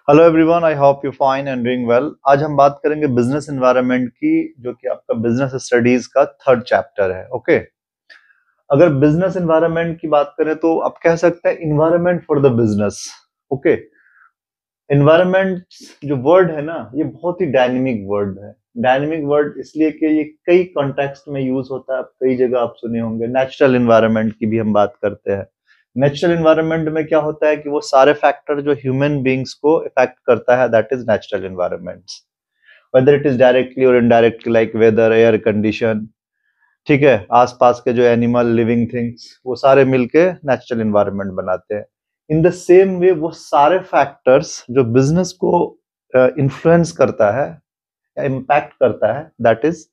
Hello everyone, I hope you fine and doing well. आज हम बात करेंगे बिजनेस एनवायरनमेंट की, जो कि आपका बिजनेस स्टडीज का थर्ड चैप्टर है। ओके, अगर बिजनेस एनवायरनमेंट की बात करें तो आप कह सकते हैं environment for the business. Okay, environment जो वर्ड है ना, ये बहुत ही डायनेमिक वर्ड है। डायनेमिक वर्ड इसलिए कि ये कई कॉन्टेक्स्ट में यूज होता है। आप कई जगह आप सुने होंगे। नेचुरल एनवायरनमेंट की भी हम बात करते हैं। नेचुरल एनवायरनमेंट में क्या होता है कि वो सारे फैक्टर जो ह्यूमन बींग्स को इफेक्ट करता है, that is natural environments, whether it is directly और indirectly, like weather, air condition. ठीक है, आसपास के जो एनिमल, लिविंग थिंग्स, वो सारे मिलके नेचुरल एनवायरनमेंट बनाते हैं। इन द सेम वे वो सारे फैक्टर्स जो बिजनेस को इन्फ्लुएंस करता है या इम्पैक्ट करता है, that is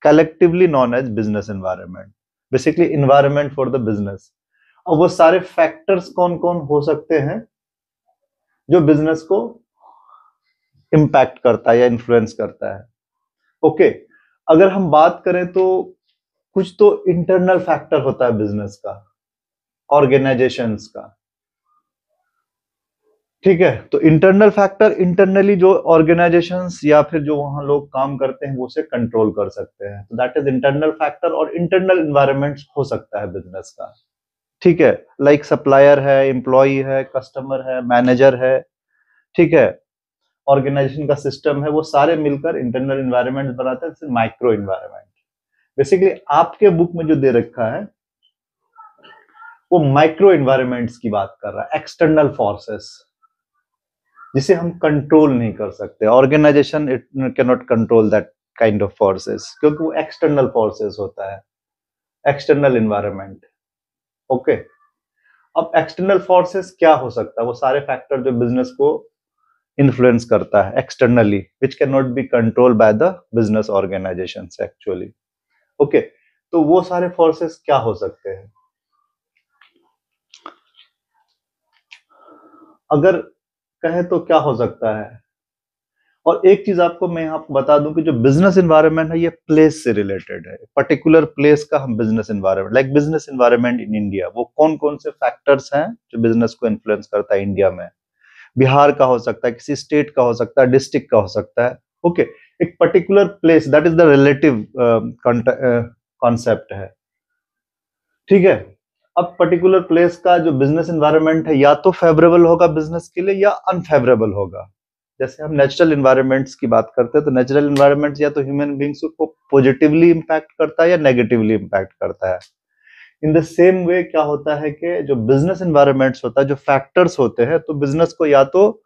collectively known as business environment. Basically environment for the business. और वो सारे फैक्टर्स कौन कौन हो सकते हैं जो बिजनेस को इम्पैक्ट करता है या इन्फ्लुएंस करता है। ओके, अगर हम बात करें तो कुछ तो इंटरनल फैक्टर होता है बिजनेस का, ऑर्गेनाइजेशंस का। ठीक है, तो इंटरनल फैक्टर इंटरनली जो ऑर्गेनाइजेशंस या फिर जो वहां लोग काम करते हैं वो उसे कंट्रोल कर सकते हैं, तो दैट इज इंटरनल फैक्टर। और इंटरनल इन्वायरमेंट हो सकता है बिजनेस का। ठीक है, लाइक सप्लायर है, एम्प्लॉय है, कस्टमर है, मैनेजर है। ठीक है, ऑर्गेनाइजेशन का सिस्टम है, वो सारे मिलकर इंटरनल इन्वायरमेंट बनाते हैं, माइक्रो इन्वायरमेंट। बेसिकली आपके बुक में जो दे रखा है वो माइक्रो इन्वायरमेंट्स की बात कर रहा है, एक्सटर्नल फोर्सेस जिसे हम कंट्रोल नहीं कर सकते। Organisation it can not control that kind of forces, क्योंकि वो एक्सटर्नल फोर्सेस होता है, एक्सटर्नल इन्वायरमेंट। ओके, अब एक्सटर्नल फोर्सेस क्या हो सकता है? वो सारे फैक्टर जो बिजनेस को इन्फ्लुएंस करता है externally, which can not be control by the business organisation actually. Okay, तो वो सारे फोर्सेस क्या हो सकते हैं? अगर कहे तो क्या हो सकता है? और एक चीज आपको मैं यहाँ बता दूं कि जो बिजनेस एनवायरनमेंट है ये प्लेस से रिलेटेड है। पर्टिकुलर प्लेस का हम business environment, like business environment in India, वो कौन कौन से फैक्टर्स हैं जो बिजनेस को इन्फ्लुएंस करता है इंडिया में। बिहार का हो सकता है, किसी स्टेट का हो सकता है, डिस्ट्रिक्ट का हो सकता है। ओके, एक particular place, that is the relative concept है। ठीक है, अब पर्टिकुलर प्लेस का जो बिजनेस एनवायरनमेंट है या तो फेवरेबल होगा बिजनेस के लिए या अनफेवरेबल होगा। जैसे हम नेचुरल एनवायरनमेंट्स की बात करते हैं तो नेचुरल एनवायरनमेंट्स या तो ह्यूमन बींग्स को पॉजिटिवली इंपैक्ट करता है या नेगेटिवली इंपैक्ट करता है। इन द सेम वे क्या होता है कि जो बिजनेस एनवायरनमेंट्स होता है, जो फैक्टर्स होते हैं, तो बिजनेस को या तो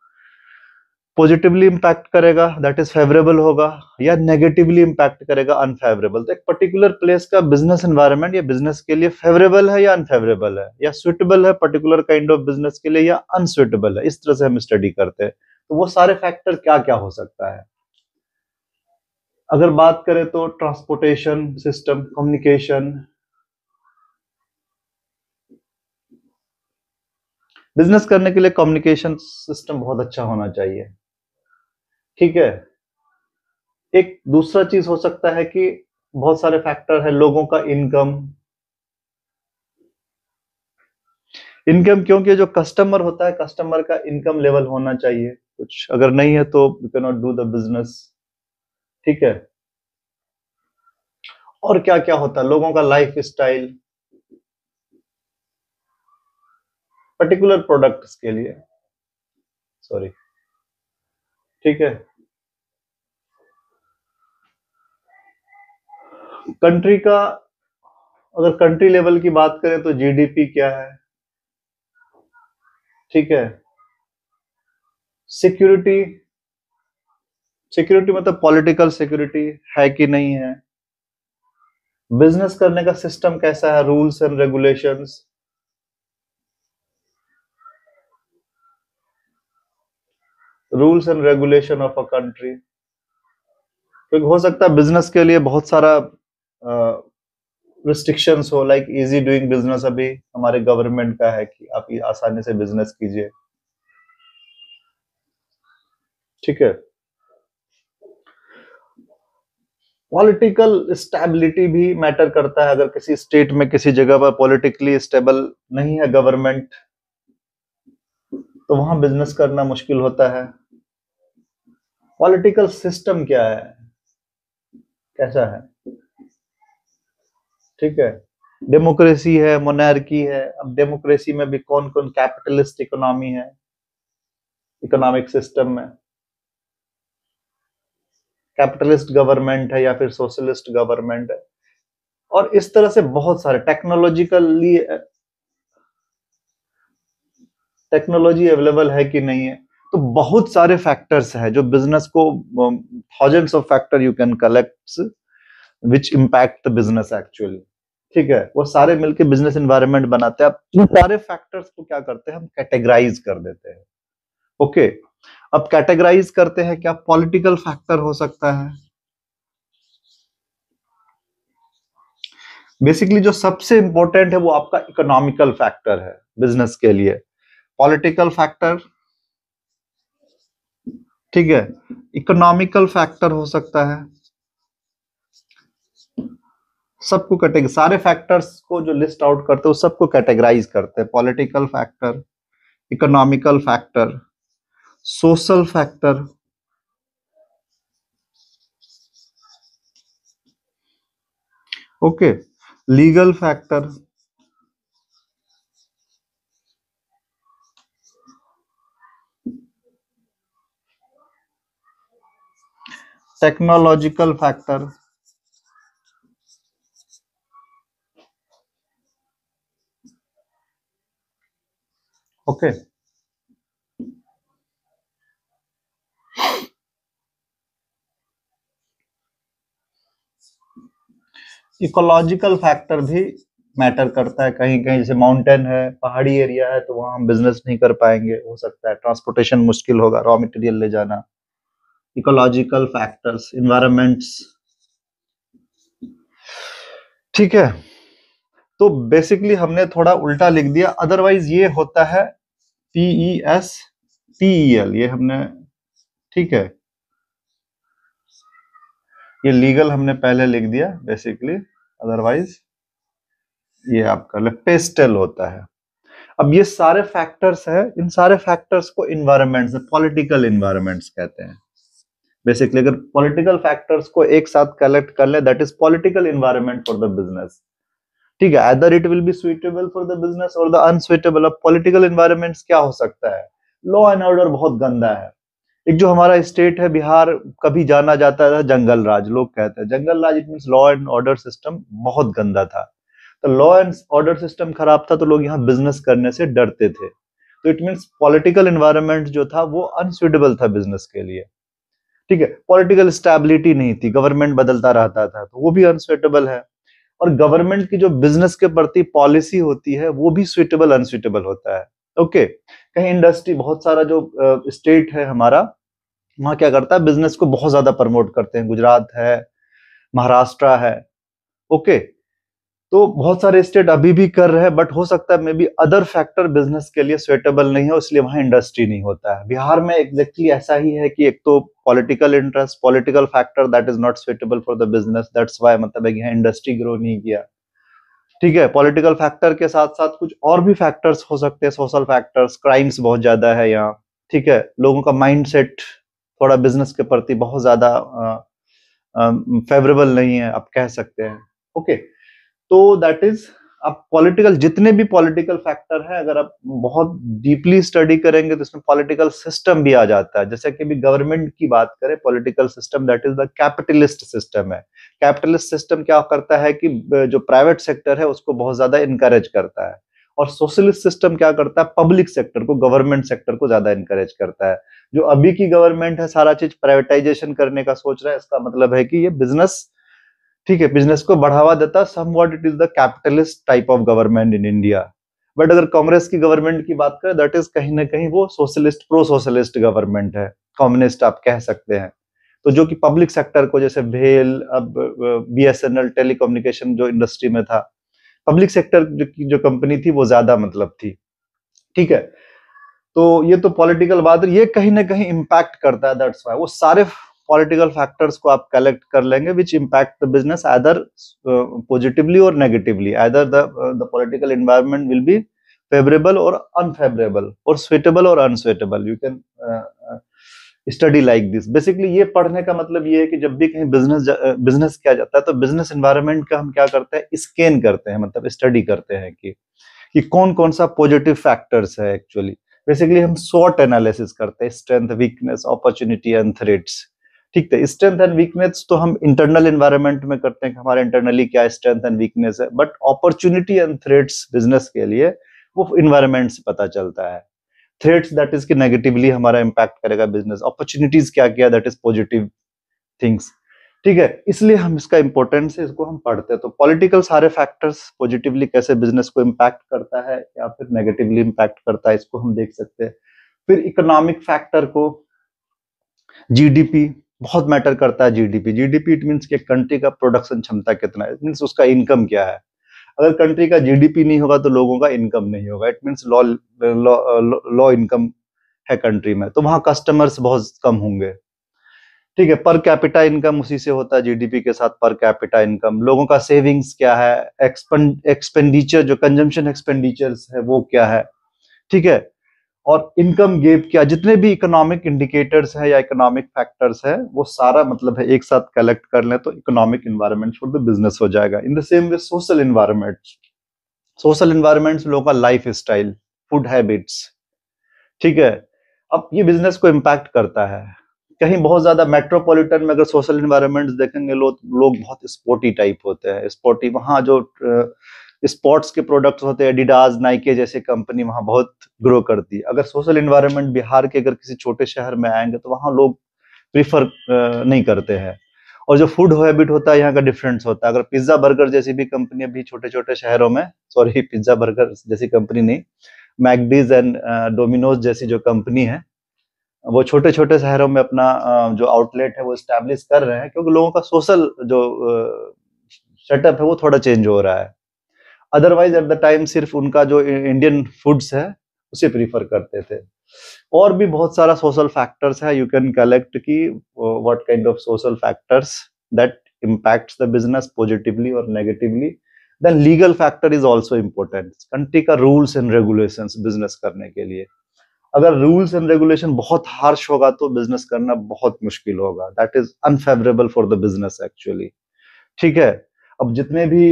पॉजिटिवली इंपैक्ट करेगा, दैट इज फेवरेबल होगा, या नेगेटिवली इंपैक्ट करेगा, अनफेवरेबल। तो एक पर्टिकुलर प्लेस का बिजनेस एनवायरनमेंट या बिजनेस के लिए फेवरेबल है या अनफेवरेबल है, या सुइटेबल है पर्टिकुलर काइंड ऑफ बिजनेस के लिए या अनसुइटेबल है, इस तरह से हम स्टडी करते हैं। तो वो सारे फैक्टर क्या क्या हो सकता है? अगर बात करें तो ट्रांसपोर्टेशन सिस्टम, कम्युनिकेशन। बिजनेस करने के लिए कम्युनिकेशन सिस्टम बहुत अच्छा होना चाहिए। ठीक है, एक दूसरा चीज हो सकता है कि बहुत सारे फैक्टर है, लोगों का इनकम। इनकम, क्योंकि जो कस्टमर होता है, कस्टमर का इनकम लेवल होना चाहिए कुछ, अगर नहीं है तो you can not do the business. ठीक है, और क्या क्या होता है, लोगों का लाइफ स्टाइल पर्टिकुलर प्रोडक्ट्स के लिए। सॉरी। ठीक है, कंट्री का, अगर कंट्री लेवल की बात करें तो जीडीपी क्या है। ठीक है, सिक्योरिटी, सिक्योरिटी मतलब पॉलिटिकल सिक्योरिटी है कि नहीं है। बिजनेस करने का सिस्टम कैसा है, rules and regulations. Rules and regulation of a country, क्योंकि हो सकता है बिजनेस के लिए बहुत सारा रिस्ट्रिक्शंस हो, लाइक इजी डूइंग बिजनेस अभी हमारे गवर्नमेंट का है कि आप आसानी से बिजनेस कीजिए। ठीक है, पॉलिटिकल स्टेबिलिटी भी मैटर करता है। अगर किसी स्टेट में किसी जगह पर पॉलिटिकली स्टेबल नहीं है गवर्नमेंट, तो वहां बिजनेस करना मुश्किल होता है। पॉलिटिकल सिस्टम क्या है, कैसा है, ठीक है। डेमोक्रेसी है, मोनार्की है। अब डेमोक्रेसी में भी कौन कौन, कैपिटलिस्ट इकोनॉमी है, इकोनॉमिक सिस्टम में कैपिटलिस्ट गवर्नमेंट है या फिर सोशलिस्ट गवर्नमेंट है। और इस तरह से बहुत सारे टेक्नोलॉजी अवेलेबल है कि नहीं है। तो बहुत सारे फैक्टर्स हैं जो बिजनेस को, thousands of factor you can collect which impact the business actually, ठीक है। वो सारे मिलके बिजनेस एनवायरनमेंट बनाते हैं। अब इन सारे फैक्टर्स को क्या करते हैं, हम कैटेगराइज कर देते हैं। ओके, अब कैटेगराइज करते हैं, क्या पॉलिटिकल फैक्टर हो सकता है। बेसिकली जो सबसे इंपॉर्टेंट है वो आपका इकोनॉमिकल फैक्टर है बिजनेस के लिए। पॉलिटिकल फैक्टर, ठीक है, इकोनॉमिकल फैक्टर हो सकता है। सबको कैटेगरी, सारे फैक्टर्स को जो लिस्ट आउट करते हैं, सबको कैटेगराइज करते हैं। Political factor, economical factor, social factor, okay, legal factor, technological factor, okay. Ecological factor भी मैटर करता है। कहीं कहीं जैसे माउंटेन है, पहाड़ी एरिया है, तो वहां हम बिजनेस नहीं कर पाएंगे, हो सकता है ट्रांसपोर्टेशन मुश्किल होगा, रॉ मटेरियल ले जाना। इकोलॉजिकल फैक्टर्स, इन्वायरमेंट्स, ठीक है। तो बेसिकली हमने थोड़ा उल्टा लिख दिया, अदरवाइज ये होता है PESTEL, ये हमने, ठीक है, ये लीगल हमने पहले लिख दिया बेसिकली, अदरवाइज ये आपका पेस्टल होता है। अब ये सारे फैक्टर्स है, इन सारे फैक्टर्स को इन्वायरमेंट्स, पॉलिटिकल इन्वायरमेंट्स कहते हैं। बेसिकली अगर पॉलिटिकल फैक्टर्स को एक साथ कलेक्ट कर ले, that is political environment for the business, ठीक है। Either it will be suitable for the business और द अनसुइटेबल। अब पॉलिटिकल इन्वायरमेंट्स क्या हो सकता है, लॉ एंड ऑर्डर बहुत गंदा है। एक जो हमारा स्टेट है बिहार, कभी जाना जाता था जंगल राज, लोग कहते हैं जंगल राज, it means law and order system बहुत गंदा था। तो लॉ एंड ऑर्डर सिस्टम खराब था, तो लोग यहाँ बिजनेस करने से डरते थे। तो इट मींस पॉलिटिकल एनवायरनमेंट जो था वो अनसुइटेबल था बिजनेस के लिए, ठीक है। पॉलिटिकल स्टेबिलिटी नहीं थी, गवर्नमेंट बदलता रहता था, तो वो भी अनसुइटेबल है। और गवर्नमेंट की जो बिजनेस के प्रति पॉलिसी होती है वो भी सुइटेबल अनसुइटेबल होता है, ओके। कहीं इंडस्ट्री, बहुत सारा जो स्टेट है हमारा, वहां क्या करता है, बिजनेस को बहुत ज्यादा प्रमोट करते हैं, गुजरात है, महाराष्ट्र है, ओके। तो बहुत सारे स्टेट अभी भी कर रहे हैं, बट हो सकता है may be other factor business के लिए सुइटेबल नहीं हो, इसलिए वहां इंडस्ट्री नहीं होता है। बिहार में एग्जैक्टली ऐसा ही है कि एक तो political interest, political factor that is not suitable for the business, that's why, मतलब है कि यहाँ इंडस्ट्री ग्रो नहीं किया, ठीक है। पॉलिटिकल फैक्टर के साथ साथ कुछ और भी फैक्टर्स हो सकते हैं, सोशल फैक्टर्स, क्राइम्स बहुत ज्यादा है यहाँ, ठीक है। लोगों का माइंडसेट थोड़ा बिजनेस के प्रति बहुत ज्यादा फेवरेबल नहीं है, आप कह सकते हैं, ओके। तो दैट इज, अब पॉलिटिकल, जितने भी पॉलिटिकल फैक्टर है, अगर आप बहुत डीपली स्टडी करेंगे तो इसमें पॉलिटिकल सिस्टम भी आ जाता है। जैसे कि भी गवर्नमेंट की बात करें, political system that is the capitalist system है। कैपिटलिस्ट सिस्टम क्या करता है कि जो प्राइवेट सेक्टर है उसको बहुत ज्यादा इनकरेज करता है, और सोशलिस्ट सिस्टम क्या करता है, पब्लिक सेक्टर को, गवर्नमेंट सेक्टर को ज्यादा इनकरेज करता है। जो अभी की गवर्नमेंट है सारा चीज प्राइवेटाइजेशन करने का सोच रहा है, इसका मतलब है कि ये बिजनेस, ठीक है, बिजनेस को बढ़ावा देता, somewhat it is the capitalist type of government in India. But अगर कांग्रेस की गवर्नमेंट की बात करें, दैट इज कहीं ना कहीं वो सोशलिस्ट, प्रो सोशलिस्ट गवर्नमेंट है, कम्युनिस्ट आप कह सकते हैं। तो जो कि पब्लिक सेक्टर को, जैसे भेल, अब BSNL टेलीकम्युनिकेशन जो इंडस्ट्री में था, पब्लिक सेक्टर जो कंपनी थी वो ज्यादा मतलब थी, ठीक है। तो ये तो पॉलिटिकल बात है, ये कहीं ना कहीं इम्पैक्ट करता है, दैट्स व्हाई वो सारे पॉलिटिकल फैक्टर्स को आप कलेक्ट कर लेंगे which impact the business either positively और negatively, either the political environment will be favourable और अनफेवरेबल, और सुइटेबल और unsuitable, you can study like this. Basically ये पढ़ने का मतलब ये है कि जब भी कहीं बिजनेस किया जाता है तो बिजनेस एनवायरनमेंट का हम क्या करते हैं, स्कैन करते हैं, मतलब स्टडी करते हैं कि कौन कौन सा पॉजिटिव फैक्टर्स है एक्चुअली। बेसिकली हम स्वॉट एनालिसिस करते हैं, strength, weakness, opportunity and threats. ठीक है, स्ट्रेंथ एंड वीकनेस तो हम इंटरनल एनवायरनमेंट में करते हैं कि हमारे इंटरनली क्या स्ट्रेंथ एंड वीकनेस है, but opportunity and threats business के लिए वो इन्वायरमेंट से पता चलता है। थ्रेट्स दैट इज कि नेगेटिवली हमारा इम्पैक्ट करेगा बिजनेस, अपॉर्चुनिटीज क्या क्या दैट इज पॉजिटिव थिंग्स। ठीक है, इसलिए हम इसका इंपॉर्टेंस है, इसको हम पढ़ते हैं। तो पॉलिटिकल सारे फैक्टर्स पॉजिटिवली कैसे बिजनेस को इम्पैक्ट करता है या फिर नेगेटिवली इम्पैक्ट करता है, इसको हम देख सकते हैं। फिर इकोनॉमिक फैक्टर को, जीडीपी बहुत मैटर करता है। जीडीपी, जीडीपी इट मीन्स कि कंट्री का प्रोडक्शन क्षमता कितना है, इट मीन्स उसका इनकम क्या है। अगर कंट्री का जीडीपी नहीं होगा तो लोगों का इनकम नहीं होगा, इट मीन्स लॉ इनकम है कंट्री में, तो वहां कस्टमर्स बहुत कम होंगे। ठीक है, पर कैपिटा इनकम उसी से होता है, जीडीपी के साथ पर कैपिटा इनकम। लोगों का सेविंग्स क्या है, एक्सपेंडिचर जो कंजम्पशन एक्सपेंडिचर्स है वो क्या है। ठीक है, और इनकम गैप क्या, जितने भी इकोनॉमिक इंडिकेटर्स हैं या इकोनॉमिक फैक्टर्स है वो सारा मतलब है एक साथ कलेक्ट कर लें तो economic environment for the business हो जाएगा। In the same way social environment, social environments लोगों का लाइफ स्टाइल, फूड हैबिट्स। ठीक है, अब ये बिजनेस को इम्पैक्ट करता है। कहीं बहुत ज्यादा मेट्रोपॉलिटन में अगर सोशल इन्वायरमेंट्स देखेंगे, लोग बहुत स्पोर्टी टाइप होते हैं, स्पोर्टी, वहाँ जो स्पोर्ट्स के प्रोडक्ट्स होते हैं, एडिडास, नाइके जैसे कंपनी वहाँ बहुत ग्रो करती है। अगर सोशल इन्वायरमेंट बिहार के अगर किसी छोटे शहर में आएंगे तो वहाँ लोग प्रीफर नहीं करते हैं। और जो फूड हैबिट होता है यहाँ का डिफरेंस होता है। अगर पिज्जा बर्गर जैसी भी कंपनी अभी छोटे छोटे शहरों में, सॉरी पिज्जा बर्गर जैसी कंपनी नहीं, मैकडीज एंड डोमिनोज जैसी जो कंपनी है वो छोटे छोटे शहरों में अपना जो आउटलेट है वो स्टैब्लिश कर रहे हैं, क्योंकि लोगों का सोशल जो सेटअप है वो थोड़ा चेंज हो रहा है। अदरवाइज एट द टाइम सिर्फ उनका जो इंडियन फूड्स है उसे प्रीफर करते थे। और भी बहुत सारा सोशल फैक्टर्स है, यू कैन कलेक्ट की what kind of social factors that impacts the business positively और negatively. Then legal factor is also important, country का रूल्स एंड रेगुलेशंस बिजनेस करने के लिए। अगर रूल्स एंड रेगुलेशन बहुत हार्श होगा तो बिजनेस करना बहुत मुश्किल होगा, that is unfavourable for the business actually. ठीक है, अब जितने भी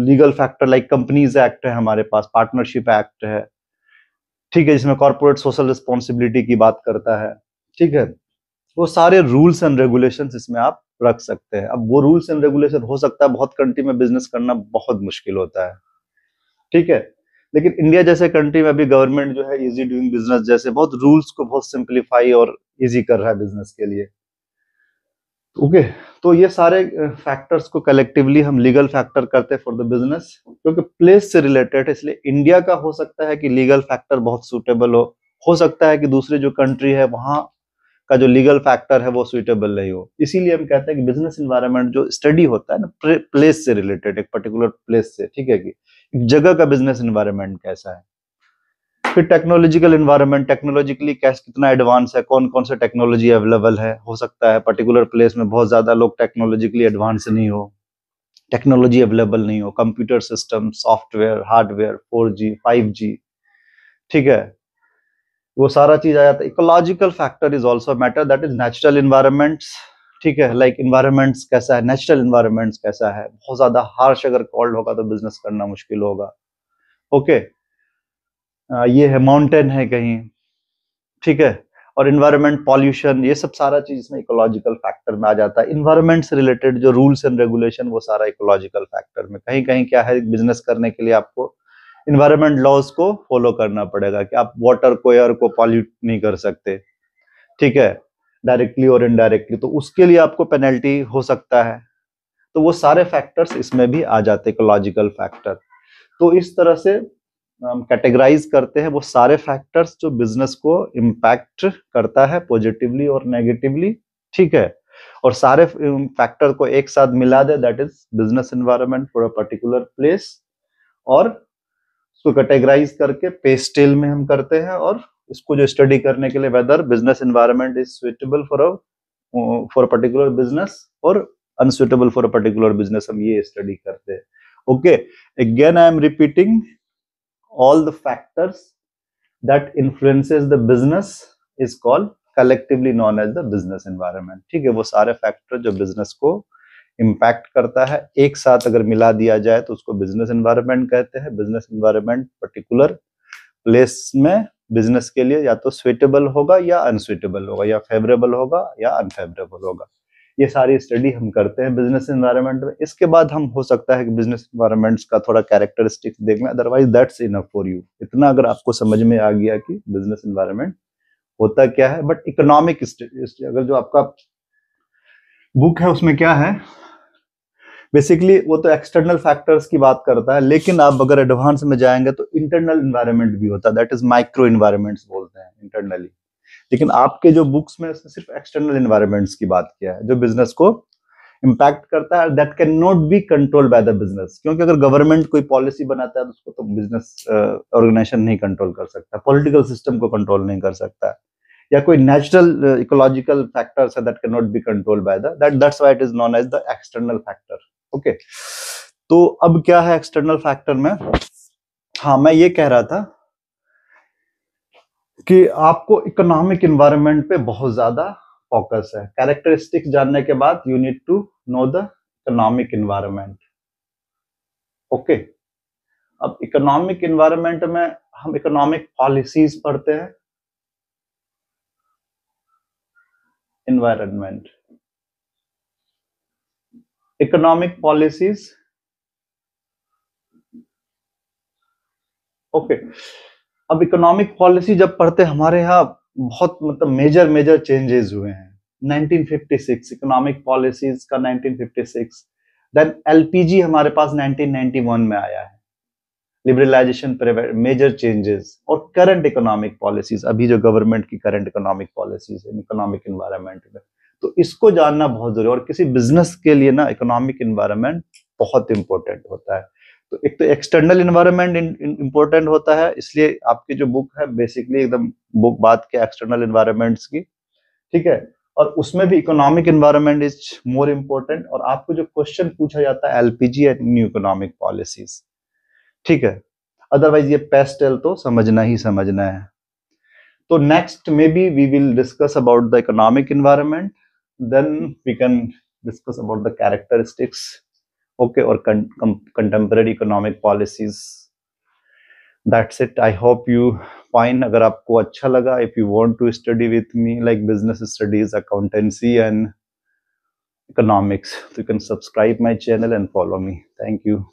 legal factor like companies act है हमारे पास, पार्टनरशिप एक्ट है, ठीक है, जिसमें कॉर्पोरेट सोशल रिस्पॉन्सिबिलिटी की बात करता है। ठीक है, वो सारे रूल्स एंड रेगुलेशंस इसमें आप रख सकते हैं। अब वो रूल्स एंड रेगुलेशन हो सकता है बहुत कंट्री में बिजनेस करना बहुत मुश्किल होता है। ठीक है, लेकिन इंडिया जैसे कंट्री में अभी गवर्नमेंट जो है इजी डूइंग बिजनेस जैसे बहुत रूल्स को बहुत सिंप्लीफाई और इजी कर रहा है बिजनेस के लिए। ओके, तो ये सारे फैक्टर्स को कलेक्टिवली हम लीगल फैक्टर करते हैं फॉर द बिजनेस, क्योंकि प्लेस से रिलेटेड है, इसलिए इंडिया का हो सकता है कि लीगल फैक्टर बहुत सुटेबल हो सकता है कि दूसरी जो कंट्री है वहां का जो लीगल फैक्टर है वो सुइटेबल नहीं हो। इसीलिए हम कहते हैं कि बिजनेस एनवायरनमेंट जो स्टडी होता है ना, प्लेस से रिलेटेड, एक पर्टिकुलर प्लेस से, ठीक है, कि एक जगह का बिजनेस एनवायरनमेंट कैसा है। फिर टेक्नोलॉजिकल एनवायरनमेंट, टेक्नोलॉजिकली कैसे कितना एडवांस है, कौन कौन से टेक्नोलॉजी अवेलेबल है। हो सकता है पर्टिकुलर प्लेस में बहुत ज्यादा लोग टेक्नोलॉजिकली एडवांस नहीं हो, टेक्नोलॉजी अवेलेबल नहीं हो, computer system, software, hardware, 4G 5G। ठीक है, वो सारा चीज आ जाता है। Ecological factor is also matter, that is natural environments. ठीक है, लाइक इन्वायरमेंट्स कैसा है, नेचुरल इन्वायरमेंट्स कैसा है। बहुत ज्यादा हार्श अगर कोल्ड होगा तो बिजनेस करना मुश्किल होगा। ओके, ये है माउंटेन है कहीं, ठीक है, और इन्वायरमेंट, पॉल्यूशन, ये सब सारा चीज इसमें इकोलॉजिकल फैक्टर में आ जाता है। इन्वायरमेंट से रिलेटेड जो रूल्स एंड रेगुलेशन वो सारा इकोलॉजिकल फैक्टर में। कहीं कहीं क्या है, बिजनेस करने के लिए आपको इन्वायरमेंट लॉज को फॉलो करना पड़ेगा कि आप वाटर को, एयर को पॉल्यूट नहीं कर सकते। ठीक है, डायरेक्टली और इनडायरेक्टली, तो उसके लिए आपको पेनल्टी हो सकता है। तो वो सारे फैक्टर्स इसमें भी आ जाते हैं, इकोलॉजिकल फैक्टर। तो इस तरह से हम कैटेगराइज करते हैं वो सारे फैक्टर्स जो बिजनेस को इम्पैक्ट करता है पॉजिटिवली और नेगेटिवली। ठीक है, और सारे फैक्टर को एक साथ मिला दे, that is business environment for a particular place. और उसको कैटेगराइज करके पे स्केल में हम करते हैं, और इसको जो स्टडी करने के लिए whether business environment is suitable for particular business और unsuitable for a particular business, हम ये स्टडी करते हैं। Okay, again I am repeating, all the factors that influences the business is called collectively known as the business environment. ठीक है, वो सारे factor जो बिजनेस को इम्पैक्ट करता है एक साथ अगर मिला दिया जाए तो उसको बिजनेस एनवायरनमेंट कहते हैं। बिजनेस एनवायरनमेंट पर्टिकुलर प्लेस में बिजनेस के लिए या तो सुइटेबल होगा या अनसुइटेबल होगा, या फेवरेबल होगा या अनफेवरेबल होगा। ये सारी स्टडी हम करते हैं बिजनेस एनवायरनमेंट में। इसके बाद हम हो सकता है कि बिजनेस एनवायरनमेंट्स का थोड़ा कैरेक्टरिस्टिक्स देख लें, otherwise that's enough for you. इतना अगर आपको समझ में आ गया कि बिजनेस एनवायरनमेंट होता क्या है। बट इकोनॉमिक अगर जो आपका बुक है उसमें क्या है, बेसिकली वो तो एक्सटर्नल फैक्टर्स की बात करता है, लेकिन आप अगर एडवांस में जाएंगे तो इंटरनल इन्वायरमेंट भी होता है, दैट इज माइक्रो इन्वायरमेंट्स बोलते हैं इंटरनली। लेकिन आपके जो बुक्स में सिर्फ एक्सटर्नल इन्वायरमेंट्स की बात किया है जो बिजनेस को इम्पैक्ट करता है, that can not be controlled bye the business. क्योंकि अगर गवर्नमेंट कोई पॉलिसी बनाता है तो उसको तो बिजनेस ऑर्गेनाइजेशन नहीं कंट्रोल कर सकता, पॉलिटिकल सिस्टम को कंट्रोल नहीं कर सकता, या कोई नेचुरल इकोलॉजिकल फैक्टर्स है that can not be controlled by that's why it is known as the external factor. Okay, तो अब क्या है एक्सटर्नल फैक्टर में। हाँ, मैं ये कह रहा था कि आपको इकोनॉमिक एनवायरनमेंट पे बहुत ज्यादा फोकस है। कैरेक्टरिस्टिक्स जानने के बाद you need to know the economic environment. Okay, अब इकोनॉमिक एनवायरनमेंट में हम इकोनॉमिक पॉलिसीज पढ़ते हैं। Environment, economic policies. ओके, अब इकोनॉमिक पॉलिसी जब पढ़ते हैं हमारे यहाँ बहुत मतलब मेजर चेंजेस हुए हैं। 1956 इकोनॉमिक पॉलिसीज का 1956, देन एलपीजी हमारे पास 1991 में आया है, लिबरलाइजेशन, मेजर चेंजेस। और करंट इकोनॉमिक पॉलिसीज, अभी जो गवर्नमेंट की करंट इकोनॉमिक पॉलिसीज है इकोनॉमिक एनवायरनमेंट में, तो इसको जानना बहुत जरूरी है। और किसी बिजनेस के लिए ना इकोनॉमिक एनवायरनमेंट बहुत इंपॉर्टेंट होता है। तो एक तो एक्सटर्नल एनवायरनमेंट इंपॉर्टेंट होता है, इसलिए आपकी जो बुक है बेसिकली एकदम बुक बात के एक्सटर्नल एनवायरनमेंट्स की। ठीक है, और उसमें भी economic environment is more important. और आपको जो क्वेश्चन पूछा जाता है LPG and new economic policies. ठीक है, अदरवाइज ये पेस्टल तो समझना ही समझना है। तो next maybe we will discuss about the economic environment, then we can discuss about the characteristics, okay, और contemporary economic policies. That's it, I hope you fine. अगर आपको अच्छा लगा, if you want to study with me like business studies, accountancy and economics, so you can subscribe my channel and follow me. Thank you.